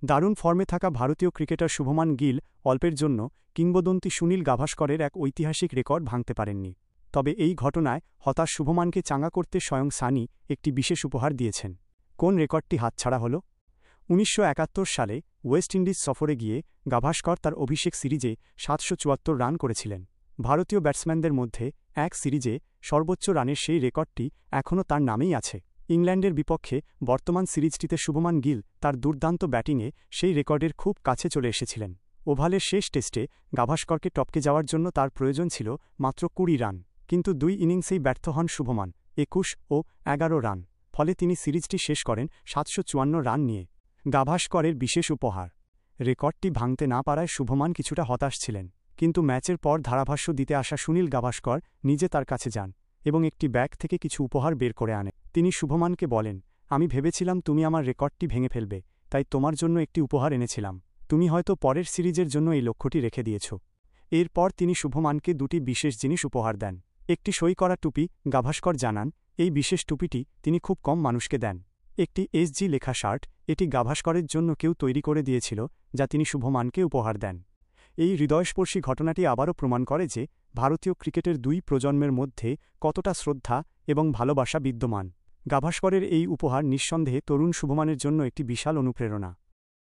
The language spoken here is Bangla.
দারুণ ফর্মে থাকা ভারতীয় ক্রিকেটার শুভমান গিল অল্পের জন্য কিংবদন্তি সুনীল গাভাস্করের এক ঐতিহাসিক রেকর্ড ভাঙতে পারেননি। তবে এই ঘটনায় হতাশ শুভমানকে চাঙ্গা করতে স্বয়ং সানি একটি বিশেষ উপহার দিয়েছেন। কোন রেকর্ডটি হাতছাড়া হল? ১৯৭১ সালে ওয়েস্ট ইন্ডিজ সফরে গিয়ে গাভাস্কর তার অভিষেক সিরিজে ৭৭৪ রান করেছিলেন। ভারতীয় ব্যাটসম্যানদের মধ্যে এক সিরিজে সর্বোচ্চ রানের সেই রেকর্ডটি এখনও তার নামেই আছে। ইংল্যান্ডের বিপক্ষে বর্তমান সিরিজটিতে শুভমান গিল তার দুর্দান্ত ব্যাটিংয়ে সেই রেকর্ডের খুব কাছে চলে এসেছিলেন। ওভালের শেষ টেস্টে গাভাস্করকে টপকে যাওয়ার জন্য তার প্রয়োজন ছিল মাত্র ২০ রান, কিন্তু ২ ইনিংসেই ব্যর্থ হন শুভমান, ২১ ও ১১ রান। ফলে তিনি সিরিজটি শেষ করেন ৭৫৪ রান নিয়ে। গাভাস্করের বিশেষ উপহার। রেকর্ডটি ভাঙতে না পারায় শুভমান কিছুটা হতাশ ছিলেন, কিন্তু ম্যাচের পর ধারাভাষ্য দিতে আসা সুনীল গাভাস্কর নিজে তার কাছে যান এবং একটি ব্যাগ থেকে কিছু উপহার বের করে আনেন। তিনি শুভমানকে বলেন, আমি ভেবেছিলাম তুমি আমার রেকর্ডটি ভেঙে ফেলবে, তাই তোমার জন্য একটি উপহার এনেছিলাম। তুমি হয়তো পরের সিরিজের জন্য এই লক্ষ্যটি রেখে দিয়েছ। এরপর তিনি শুভমানকে দুটি বিশেষ জিনিস উপহার দেন। একটি সই করা টুপি। গাভাস্কর জানান, এই বিশেষ টুপিটি তিনি খুব কম মানুষকে দেন। একটি এসজি লেখা শার্ট। এটি গাভাস্করের জন্য কেউ তৈরি করে দিয়েছিল, যা তিনি শুভমানকে উপহার দেন। এই হৃদয়স্পর্শী ঘটনাটি আবারও প্রমাণ করে যে ভারতীয় ক্রিকেটের দুই প্রজন্মের মধ্যে কতটা শ্রদ্ধা এবং ভালোবাসা বিদ্যমান। গাভাস্করের এই উপহার নিঃসন্দেহে তরুণ শুভমানের জন্য একটি বিশাল অনুপ্রেরণা।